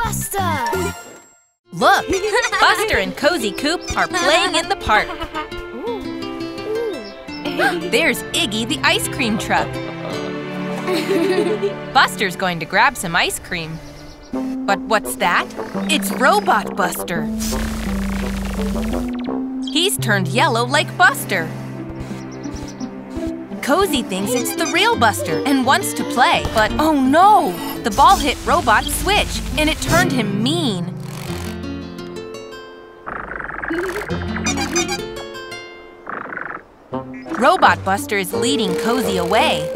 Buster! Look! Buster and Cozy Coop are playing in the park. There's Iggy the ice cream truck. Buster's going to grab some ice cream. But what's that? It's Robot Buster. He's turned yellow like Buster. Cozy thinks it's the real Buster and wants to play, but oh no! The ball hit Robot's switch and it turned him mean. Robot Buster is leading Cozy away.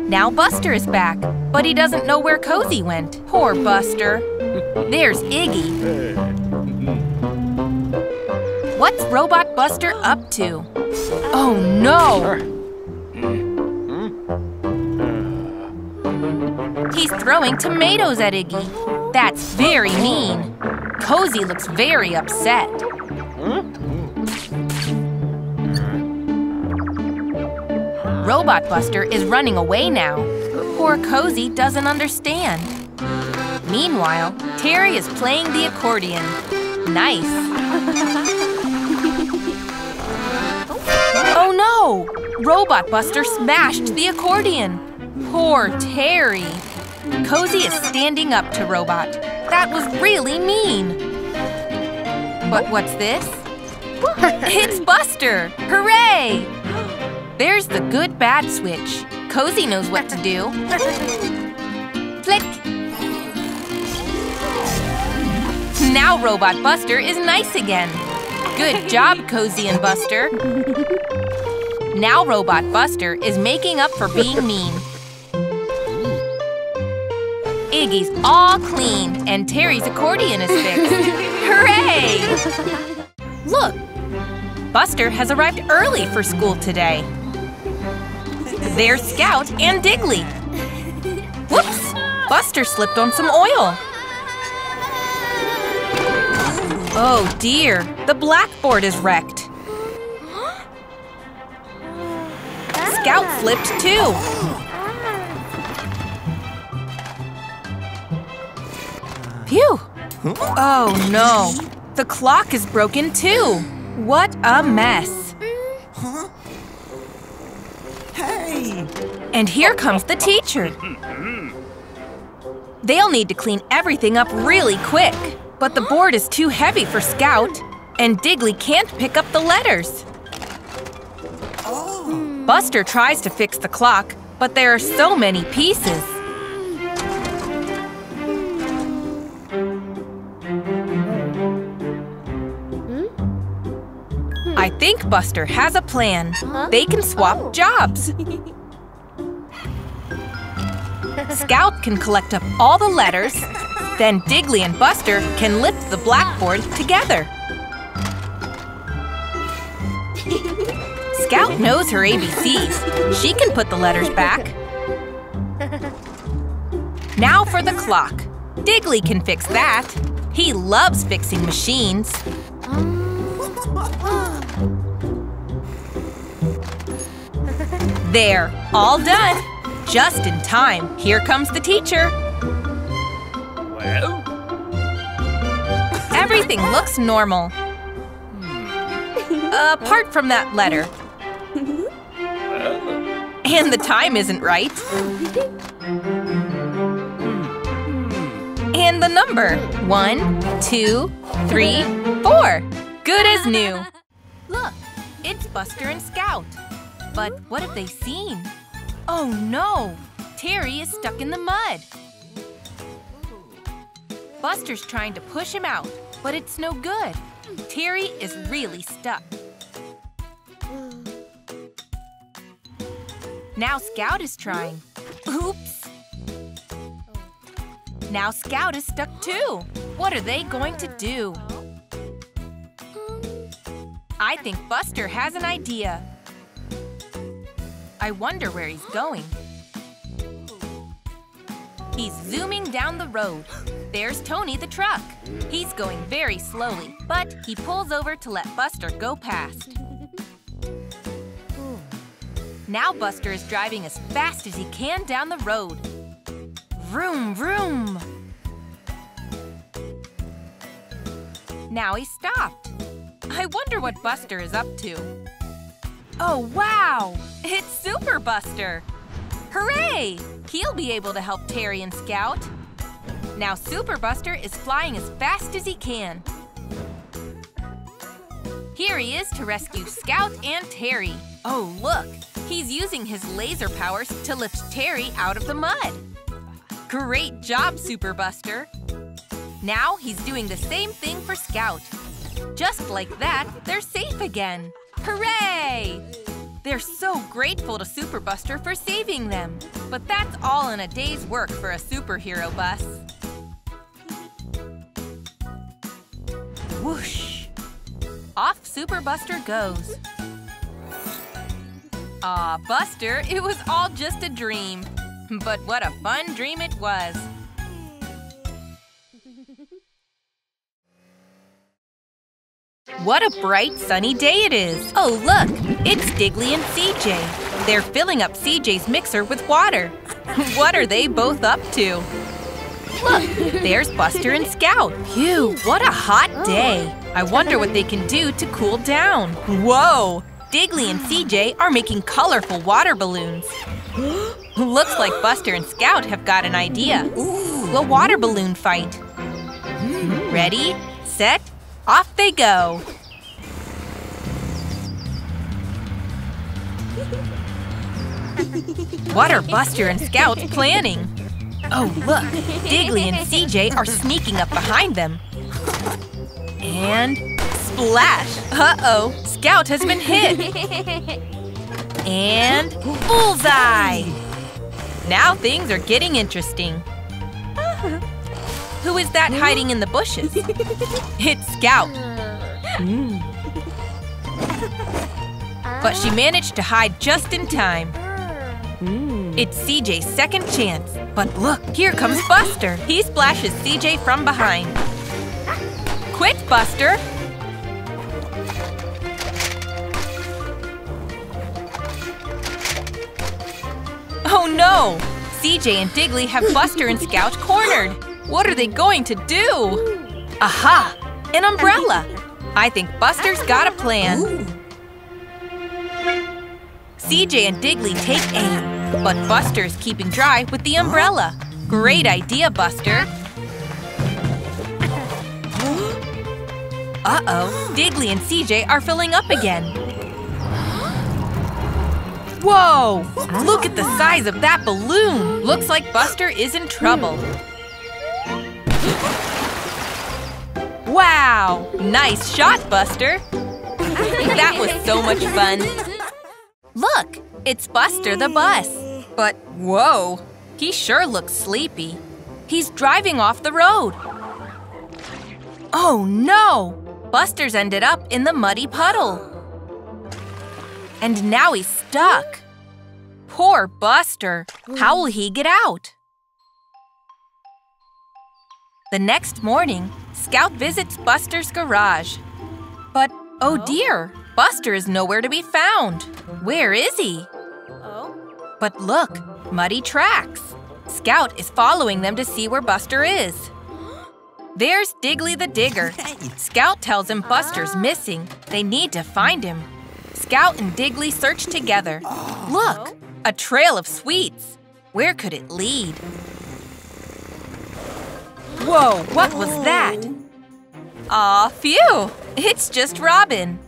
Now Buster is back, but he doesn't know where Cozy went. Poor Buster. There's Iggy. What's Robot Buster up to? Oh no! He's throwing tomatoes at Iggy. That's very mean. Cozy looks very upset. Robot Buster is running away now. Poor Cozy doesn't understand. Meanwhile, Terry is playing the accordion. Nice. Oh no! Robot Buster smashed the accordion. Poor Terry. Cozy is standing up to Robot. That was really mean. But what's this? It's Buster! Hooray! There's the good-bad switch. Cozy knows what to do. Flick! Now Robot Buster is nice again. Good job, Cozy and Buster. Now Robot Buster is making up for being mean. Iggy's all clean and Terry's accordion is fixed. Hooray! Look! Buster has arrived early for school today. There's Scout and Diggly. Whoops! Buster slipped on some oil. Oh dear, the blackboard is wrecked. Scout slipped too. Phew! Oh no, the clock is broken too. What a mess. Hey! And here comes the teacher. They'll need to clean everything up really quick. But the board is too heavy for Scout, and Diggly can't pick up the letters. Oh! Buster tries to fix the clock, but there are so many pieces. I think Buster has a plan. They can swap jobs. Scout can collect up all the letters, then Diggly and Buster can lift the blackboard together. Scout knows her ABCs. She can put the letters back. Now for the clock. Diggly can fix that. He loves fixing machines. There, all done. Just in time. Here comes the teacher. Well? Everything looks normal. Apart from that letter. And the time isn't right. And the number. 1, 2, 3, 4. Good as new. Look, it's Buster and Scout. But what have they seen? Oh no! Terry is stuck in the mud. Buster's trying to push him out, but it's no good. Terry is really stuck. Now Scout is trying. Oops! Now Scout is stuck too. What are they going to do? I think Buster has an idea. I wonder where he's going. He's zooming down the road. There's Tony the truck. He's going very slowly, but he pulls over to let Buster go past. Now Buster is driving as fast as he can down the road. Vroom, vroom. Now he stopped. I wonder what Buster is up to. Oh, wow! It's Super Buster! Hooray! He'll be able to help Terry and Scout. Now Super Buster is flying as fast as he can. Here he is to rescue Scout and Terry. Oh, look! He's using his laser powers to lift Terry out of the mud. Great job, Super Buster! Now he's doing the same thing for Scout. Just like that, they're safe again. Hooray! They're so grateful to Super Buster for saving them. But that's all in a day's work for a superhero bus. Whoosh! Off Super Buster goes. Aw, Buster, it was all just a dream. But what a fun dream it was. What a bright, sunny day it is. Oh, look, it's Diggly and CJ. They're filling up CJ's mixer with water. What are they both up to? Look, there's Buster and Scout. Phew, what a hot day. I wonder what they can do to cool down. Whoa, Diggly and CJ are making colorful water balloons. Looks like Buster and Scout have got an idea. A water balloon fight. Ready, set, off they go. What are Buster and Scout planning? Oh, look, Diggly and CJ are sneaking up behind them. And splash! Uh-oh, Scout has been hit. And bullseye! Now things are getting interesting. Who is that hiding in the bushes? It's Scout. But she managed to hide just in time. It's CJ's second chance. But look, here comes Buster. He splashes CJ from behind. Quit, Buster! Oh no! CJ and Diggly have Buster and Scout cornered. What are they going to do? Aha! An umbrella! I think Buster's got a plan. CJ and Diggly take aim, but Buster's keeping dry with the umbrella. Great idea, Buster! Uh-oh, Diggly and CJ are filling up again. Whoa! Look at the size of that balloon! Looks like Buster is in trouble. Wow! Nice shot, Buster! That was so much fun. Look! It's Buster the bus. But whoa! He sure looks sleepy. He's driving off the road. Oh no! Buster's ended up in the muddy puddle. And now he's stuck. Poor Buster. How will he get out? The next morning, Scout visits Buster's garage. But, oh dear, Buster is nowhere to be found. Where is he? But look, muddy tracks. Scout is following them to see where Buster is. There's Diggly the Digger. Scout tells him Buster's missing. They need to find him. Scout and Diggly search together. Look, a trail of sweets. Where could it lead? Whoa, what was that? Aw, phew! It's just Robin.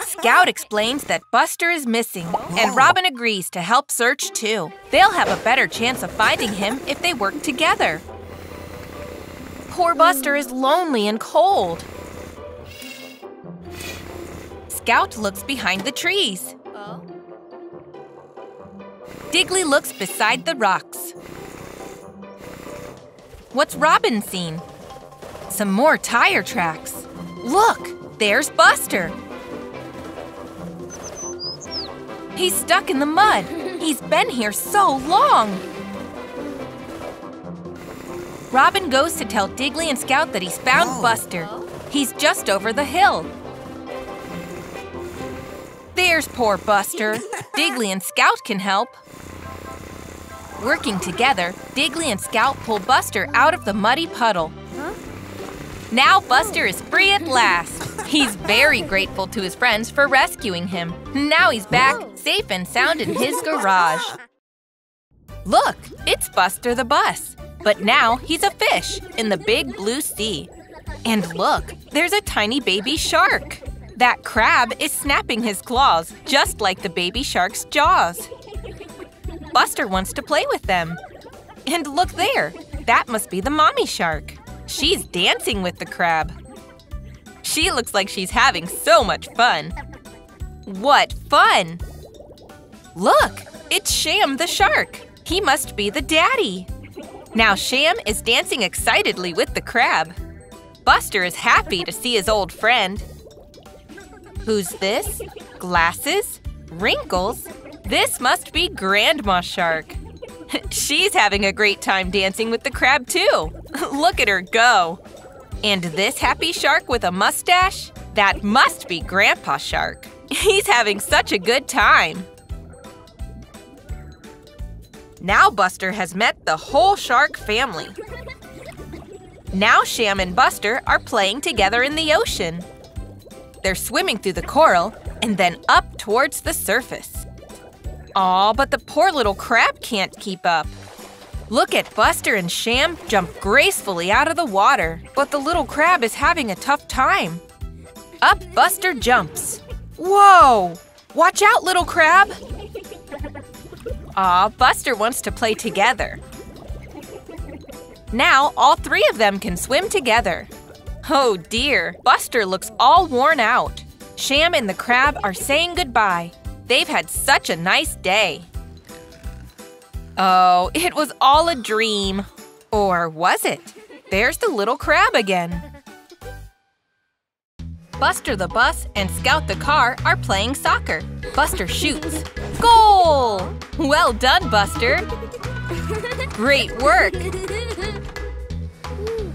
Scout explains that Buster is missing, and Robin agrees to help search too. They'll have a better chance of finding him if they work together. Poor Buster is lonely and cold. Scout looks behind the trees. Diggly looks beside the rocks. What's Robin seen? Some more tire tracks. Look, there's Buster. He's stuck in the mud. He's been here so long. Robin goes to tell Diggly and Scout that he's found Buster. He's just over the hill. There's poor Buster. Diggly and Scout can help. Working together, Diggly and Scout pull Buster out of the muddy puddle. Now Buster is free at last. He's very grateful to his friends for rescuing him. Now he's back, safe and sound in his garage. Look, it's Buster the bus. But now he's a fish in the big blue sea. And look, there's a tiny baby shark. That crab is snapping his claws, just like the baby shark's jaws. Buster wants to play with them. And look there, that must be the mommy shark. She's dancing with the crab. She looks like she's having so much fun. What fun! Look, it's Sham the shark. He must be the daddy. Now Sham is dancing excitedly with the crab. Buster is happy to see his old friend. Who's this? Glasses? Wrinkles? This must be Grandma Shark. She's having a great time dancing with the crab too. Look at her go. And this happy shark with a mustache? That must be Grandpa Shark. He's having such a good time. Now Buster has met the whole shark family. Now Sham and Buster are playing together in the ocean. They're swimming through the coral and then up towards the surface. Aw, but the poor little crab can't keep up. Look at Buster and Sham jump gracefully out of the water, but the little crab is having a tough time. Up Buster jumps. Whoa! Watch out, little crab! Aw, Buster wants to play together. Now all three of them can swim together. Oh dear, Buster looks all worn out. Sham and the crab are saying goodbye. They've had such a nice day. Oh, it was all a dream. Or was it? There's the little crab again. Buster the bus and Scout the car are playing soccer. Buster shoots. Goal! Well done, Buster. Great work.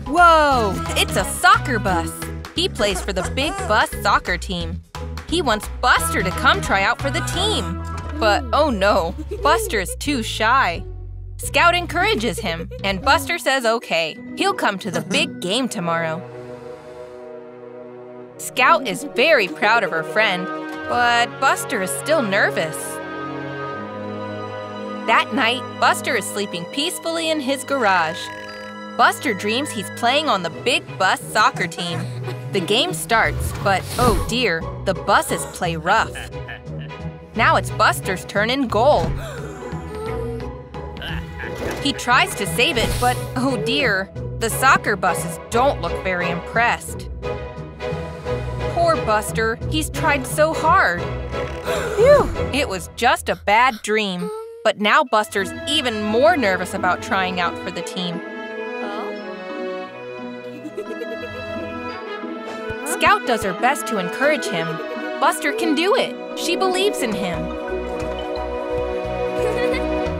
Whoa, it's a soccer bus. He plays for the big bus soccer team. He wants Buster to come try out for the team. But oh no, Buster is too shy. Scout encourages him, and Buster says okay. He'll come to the big game tomorrow. Scout is very proud of her friend, but Buster is still nervous. That night, Buster is sleeping peacefully in his garage. Buster dreams he's playing on the big bus soccer team. The game starts, but oh dear, the buses play rough. Now it's Buster's turn in goal. He tries to save it, but oh dear, the soccer buses don't look very impressed. Poor Buster, he's tried so hard. Phew, it was just a bad dream. But now Buster's even more nervous about trying out for the team. Scout does her best to encourage him. Buster can do it. She believes in him.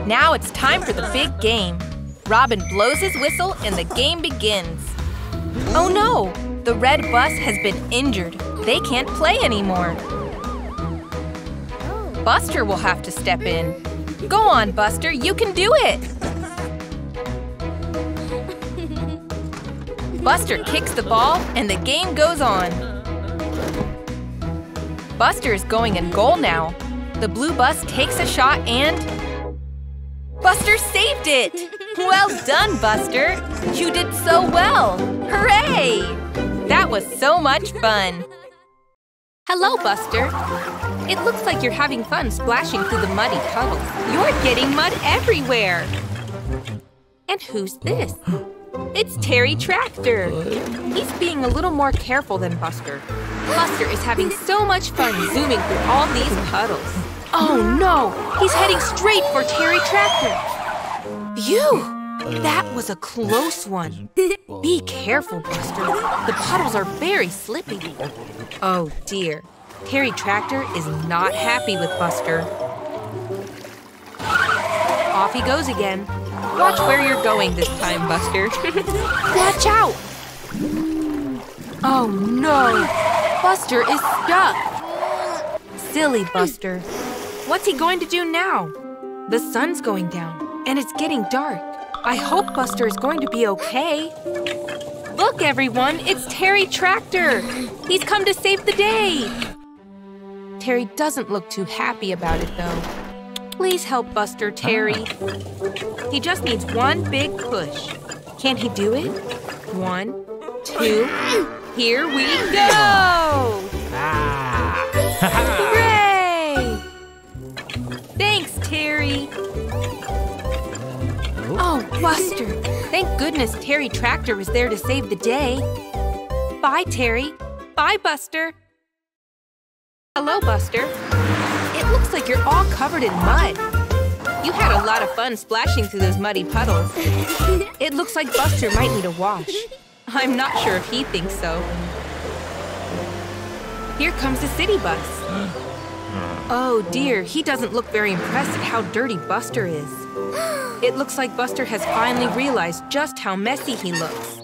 Now it's time for the big game. Robin blows his whistle and the game begins. Oh no! The red bus has been injured. They can't play anymore. Buster will have to step in. Go on, Buster, you can do it! Buster kicks the ball and the game goes on. Buster is going in goal now. The blue bus takes a shot and… Buster saved it! Well done, Buster! You did so well! Hooray! That was so much fun! Hello, Buster! It looks like you're having fun splashing through the muddy puddles. You're getting mud everywhere! And who's this? It's Terry Tractor! He's being a little more careful than Buster. Buster is having so much fun zooming through all these puddles. Oh no! He's heading straight for Terry Tractor! Phew! That was a close one. Be careful, Buster. The puddles are very slippy. Oh dear. Terry Tractor is not happy with Buster. Off he goes again. Watch where you're going this time, Buster. Watch out! Oh no! Buster is stuck! Silly Buster. What's he going to do now? The sun's going down, and it's getting dark. I hope Buster is going to be okay. Look, everyone, it's Terry Tractor. He's come to save the day. Terry doesn't look too happy about it, though. Please help Buster, Terry. He just needs one big push. Can he do it? 1, 2, here we go! Hooray! Thanks, Terry. Oh, Buster. Thank goodness Terry Tractor was there to save the day. Bye, Terry. Bye, Buster. Hello, Buster. It looks like you're all covered in mud. You had a lot of fun splashing through those muddy puddles. It looks like Buster might need a wash. I'm not sure if he thinks so. Here comes the city bus. Oh dear, he doesn't look very impressed at how dirty Buster is. It looks like Buster has finally realized just how messy he looks.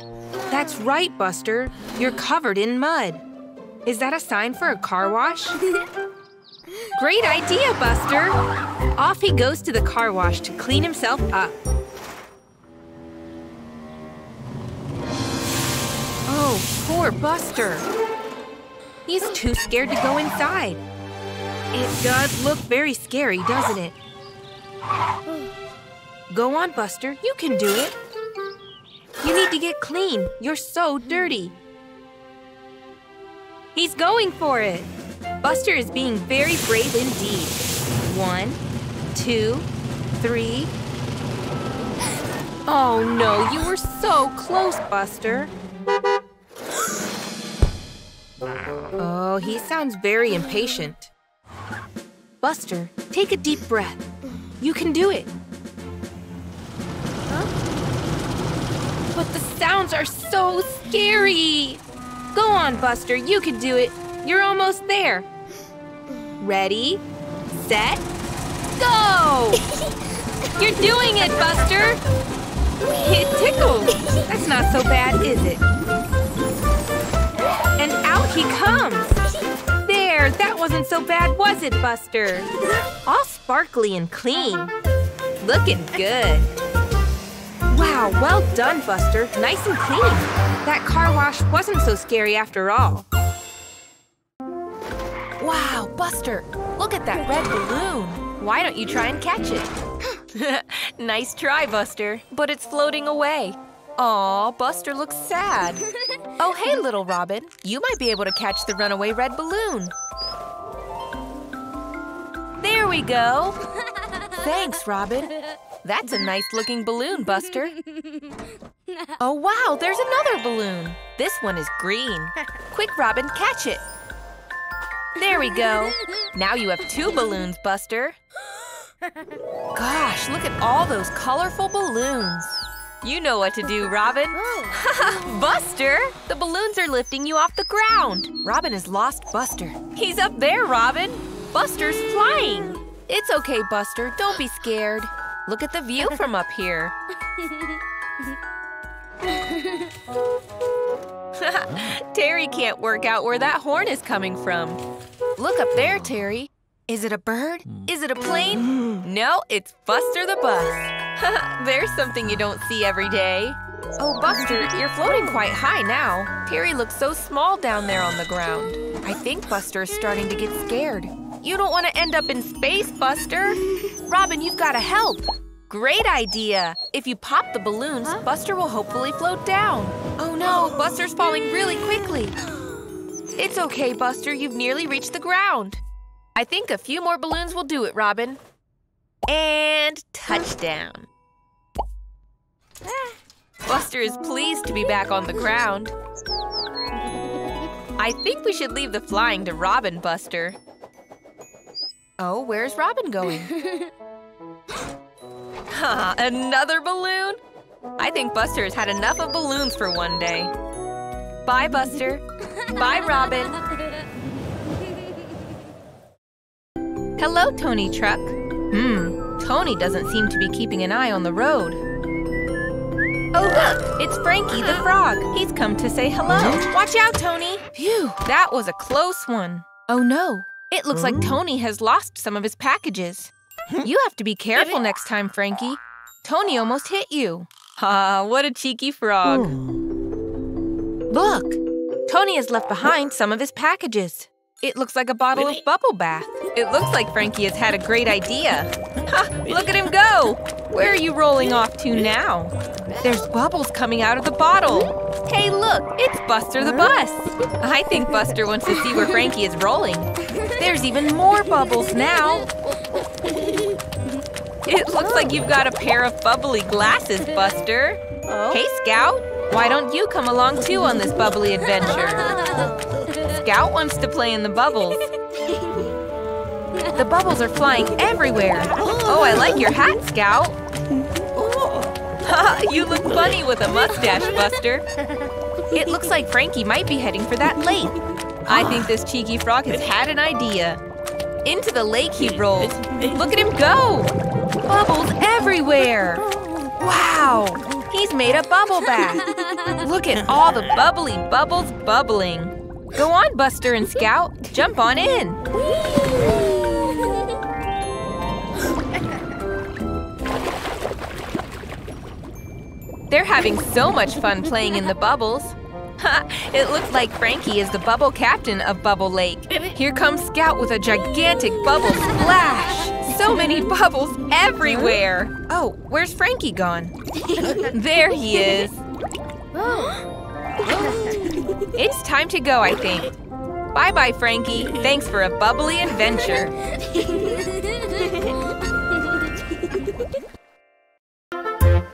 That's right, Buster. You're covered in mud. Is that a sign for a car wash? Great idea, Buster! Off he goes to the car wash to clean himself up. Oh, poor Buster. He's too scared to go inside. It does look very scary, doesn't it? Go on, Buster. You can do it. You need to get clean. You're so dirty. He's going for it. Buster is being very brave indeed. 1, 2, 3. Oh no, you were so close, Buster. Oh, he sounds very impatient. Buster, take a deep breath. You can do it. Huh? But the sounds are so scary. Go on, Buster, you can do it. You're almost there. Ready, set, go! You're doing it, Buster! It tickles. That's not so bad, is it? And out he comes. There, that wasn't so bad, was it, Buster? All sparkly and clean. Looking good. Wow, well done, Buster. Nice and clean. That car wash wasn't so scary after all. Wow, Buster, look at that red balloon. Why don't you try and catch it? Nice try, Buster, but it's floating away. Aw, Buster looks sad. Oh, hey, little Robin. You might be able to catch the runaway red balloon. There we go. Thanks, Robin. That's a nice-looking balloon, Buster. Oh, wow, there's another balloon. This one is green. Quick, Robin, catch it. There we go. Now you have 2 balloons, Buster. Gosh, look at all those colorful balloons. You know what to do, Robin. Buster, the balloons are lifting you off the ground. Robin has lost Buster. He's up there, Robin. Buster's flying. It's okay, Buster. Don't be scared. Look at the view from up here. Terry can't work out where that horn is coming from. Look up there, Terry. Is it a bird? Is it a plane? No, it's Buster the bus. There's something you don't see every day. Oh, Buster, you're floating quite high now. Terry looks so small down there on the ground. I think Buster is starting to get scared. You don't want to end up in space, Buster. Robin, you've got to help. Great idea. If you pop the balloons, Buster will hopefully float down. Oh no, Buster's falling really quickly. It's okay, Buster. You've nearly reached the ground. I think a few more balloons will do it, Robin. And touchdown. Buster is pleased to be back on the ground. I think we should leave the flying to Robin, Buster. Oh, where's Robin going? Another balloon? I think Buster has had enough of balloons for one day. Bye, Buster. Bye, Robin. Hello, Tony Truck. Tony doesn't seem to be keeping an eye on the road. Oh, look, it's Frankie the frog. He's come to say hello. Watch out, Tony. Phew, that was a close one. Oh, no. It looks like Tony has lost some of his packages. You have to be careful next time, Frankie. Tony almost hit you. Ah, what a cheeky frog. Look! Tony has left behind some of his packages. It looks like a bottle of bubble bath. It looks like Frankie has had a great idea. Ha! Look at him go! Where are you rolling off to now? There's bubbles coming out of the bottle. Hey, look! It's Buster the bus. I think Buster wants to see where Frankie is rolling. There's even more bubbles now. It looks like you've got a pair of bubbly glasses, Buster. Hey, Scout. Why don't you come along too on this bubbly adventure? Scout wants to play in the bubbles. The bubbles are flying everywhere. Oh, I like your hat, Scout. Ha! You look funny with a mustache, Buster. It looks like Frankie might be heading for that lake. I think this cheeky frog has had an idea. Into the lake he rolls. Look at him go! Bubbles everywhere! Wow! He's made a bubble bath. Look at all the bubbly bubbles bubbling. Go on, Buster and Scout. Jump on in. They're having so much fun playing in the bubbles. Ha! It looks like Frankie is the bubble captain of Bubble Lake. Here comes Scout with a gigantic bubble splash. So many bubbles everywhere. Oh, where's Frankie gone? There he is. It's time to go, I think. Bye-bye, Frankie. Thanks for a bubbly adventure.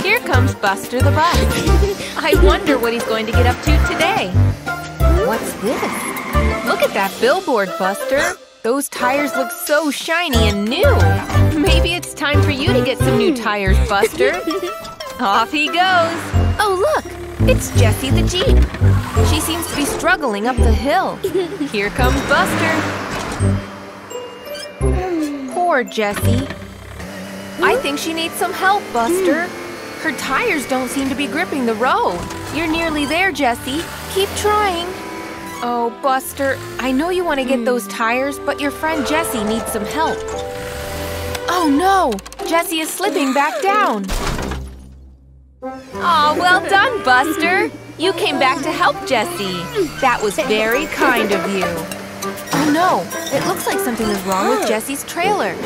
Here comes Buster the bus. I wonder what he's going to get up to today. What's this? Look at that billboard, Buster. Those tires look so shiny and new. Maybe it's time for you to get some new tires, Buster. Off he goes. Oh, look. It's Jessie the Jeep. She seems to be struggling up the hill. Here comes Buster. Poor Jessie. I think she needs some help, Buster. Her tires don't seem to be gripping the road. You're nearly there, Jessie. Keep trying. Oh, Buster, I know you want to get those tires, but your friend Jessie needs some help. Oh no! Jessie is slipping back down. Aw, well done, Buster. You came back to help Jessie. That was very kind of you. Oh no, it looks like something is wrong with Jessie's trailer.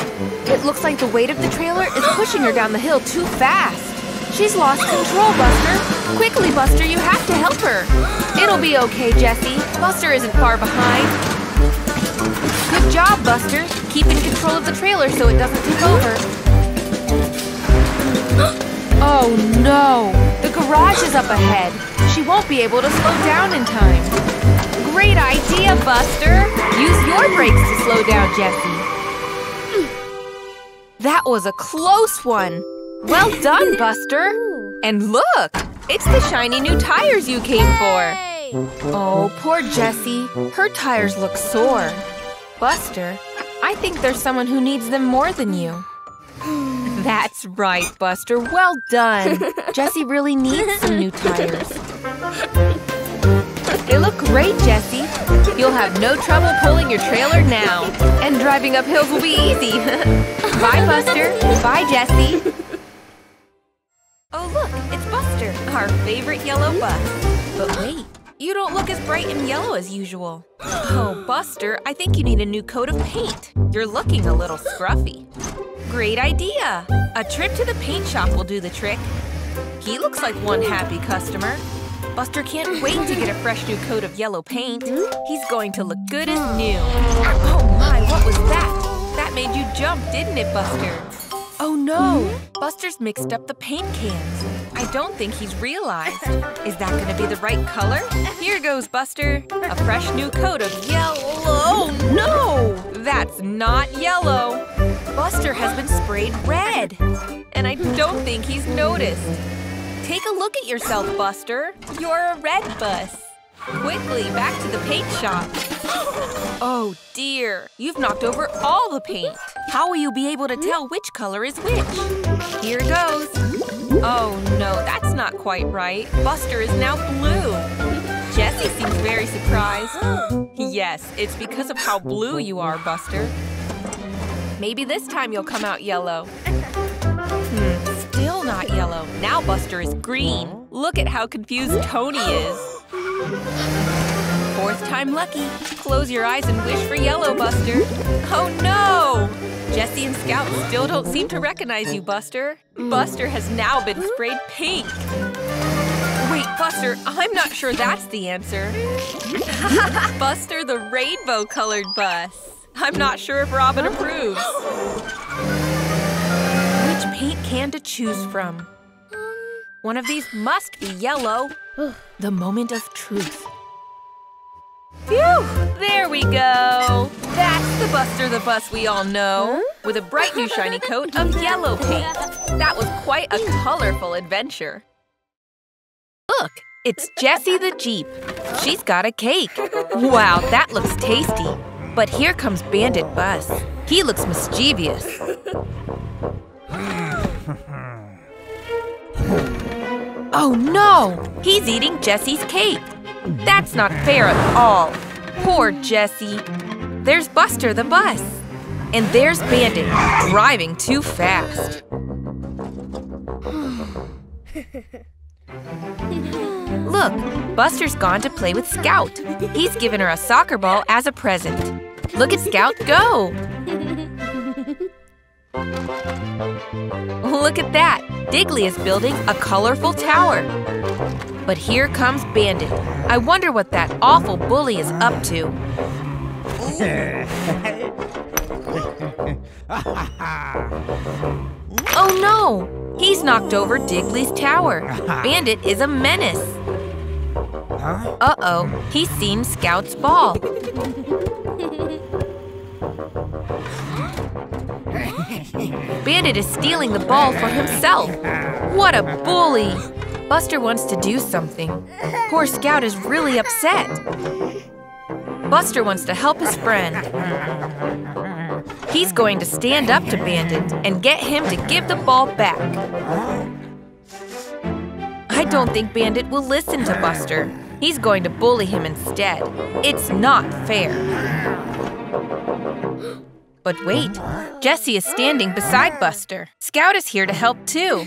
It looks like the weight of the trailer is pushing her down the hill too fast. She's lost control, Buster. Quickly, Buster, you have to help her. It'll be okay, Jessie. Buster isn't far behind. Good job, Buster. Keep in control of the trailer so it doesn't tip over. Oh no! The garage is up ahead. She won't be able to slow down in time. Great idea, Buster! Use your brakes to slow down, Jessie. That was a close one. Well done, Buster! And look! It's the shiny new tires you came for! Oh, poor Jessie. Her tires look sore. Buster, I think there's someone who needs them more than you. That's right, Buster. Well done! Jessie really needs some new tires. They look great, Jessie. You'll have no trouble pulling your trailer now. And driving up hills will be easy. Bye, Buster. Bye, Jessie. Oh, look, it's Buster, our favorite yellow bus. But wait, you don't look as bright and yellow as usual. Oh, Buster, I think you need a new coat of paint. You're looking a little scruffy. Great idea. A trip to the paint shop will do the trick. He looks like one happy customer. Buster can't wait to get a fresh new coat of yellow paint. He's going to look good as new. Oh my, what was that? That made you jump, didn't it, Buster? Oh no! Buster's mixed up the paint cans. I don't think he's realized. Is that gonna be the right color? Here goes, Buster. A fresh new coat of yellow. Oh no! That's not yellow. Buster has been sprayed red. And I don't think he's noticed. Take a look at yourself, Buster. You're a red bus. Quickly, back to the paint shop. Oh dear, you've knocked over all the paint. How will you be able to tell which color is which? Here goes. Oh no, that's not quite right. Buster is now blue. Jessie seems very surprised. Yes, it's because of how blue you are, Buster. Maybe this time you'll come out yellow. Still not yellow. Now Buster is green. Look at how confused Tony is. Fourth time lucky. Close your eyes and wish for yellow, Buster. Oh no! Jessie and Scout still don't seem to recognize you, Buster. Buster has now been sprayed pink. Wait, Buster, I'm not sure that's the answer. Buster the rainbow-colored bus. I'm not sure if Robin approves. Which paint can to choose from? One of these must be yellow. The moment of truth. Phew! There we go! That's the Buster the bus we all know, with a bright new shiny coat of yellow paint. That was quite a colorful adventure. Look, it's Jessie the Jeep. She's got a cake. Wow, that looks tasty. But here comes Bandit Bus. He looks mischievous. Oh no! He's eating Jessie's cake. That's not fair at all. Poor Jessie. There's Buster the bus. And there's Bandit, driving too fast. Look, Buster's gone to play with Scout. He's given her a soccer ball as a present. Look at Scout go! Look at that! Diggly is building a colorful tower. But here comes Bandit. I wonder what that awful bully is up to. Oh no! He's knocked over Diggly's tower. Bandit is a menace. Uh-oh, he's seen Scout's ball. Bandit is stealing the ball for himself. What a bully! Buster wants to do something. Poor Scout is really upset. Buster wants to help his friend. He's going to stand up to Bandit and get him to give the ball back. I don't think Bandit will listen to Buster. He's going to bully him instead. It's not fair. But wait, Jessie is standing beside Buster. Scout is here to help too.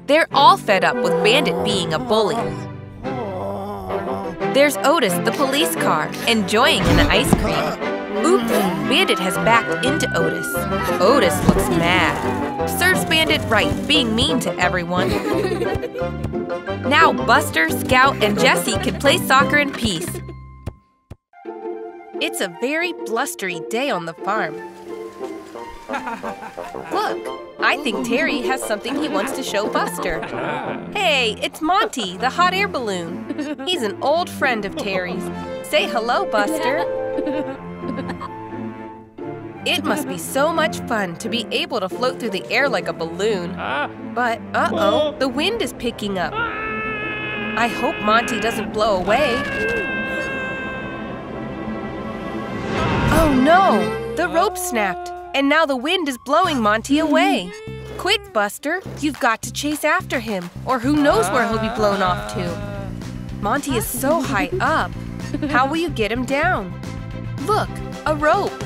They're all fed up with Bandit being a bully. There's Otis, the police car, enjoying an ice cream. Oops, Bandit has backed into Otis. Otis looks mad. Serves Bandit right, being mean to everyone. Now Buster, Scout, and Jessie can play soccer in peace. It's a very blustery day on the farm. Look, I think Terry has something he wants to show Buster. Hey, it's Monty, the hot air balloon. He's an old friend of Terry's. Say hello, Buster. It must be so much fun to be able to float through the air like a balloon. But, uh-oh, the wind is picking up. I hope Monty doesn't blow away. Oh no, the rope snapped. And now the wind is blowing Monty away. Quick, Buster, you've got to chase after him, or who knows where he'll be blown off to. Monty is so high up. How will you get him down? Look, a rope.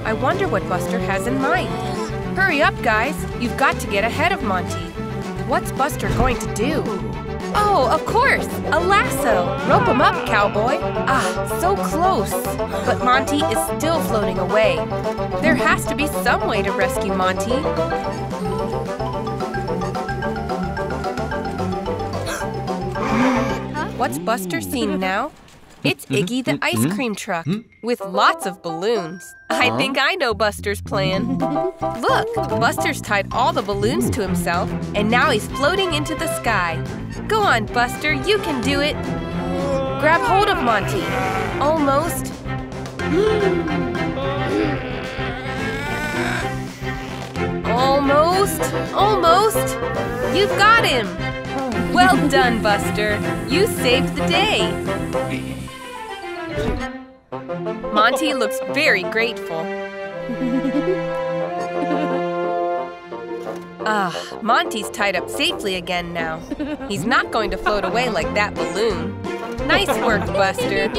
I wonder what Buster has in mind. Hurry up, guys. You've got to get ahead of Monty. What's Buster going to do? Oh, of course, a lasso. Rope him up, cowboy. Ah, so close. But Monty is still floating away. There has to be some way to rescue Monty. What's Buster seen now? It's Iggy the ice cream truck with lots of balloons. I think I know Buster's plan. Look, Buster's tied all the balloons to himself, and now he's floating into the sky. Go on, Buster, you can do it. Grab hold of Monty. Almost. Almost. Almost. You've got him. Well done, Buster. You saved the day. Monty looks very grateful. Monty's tied up safely again now. He's not going to float away like that balloon. Nice work, Buster.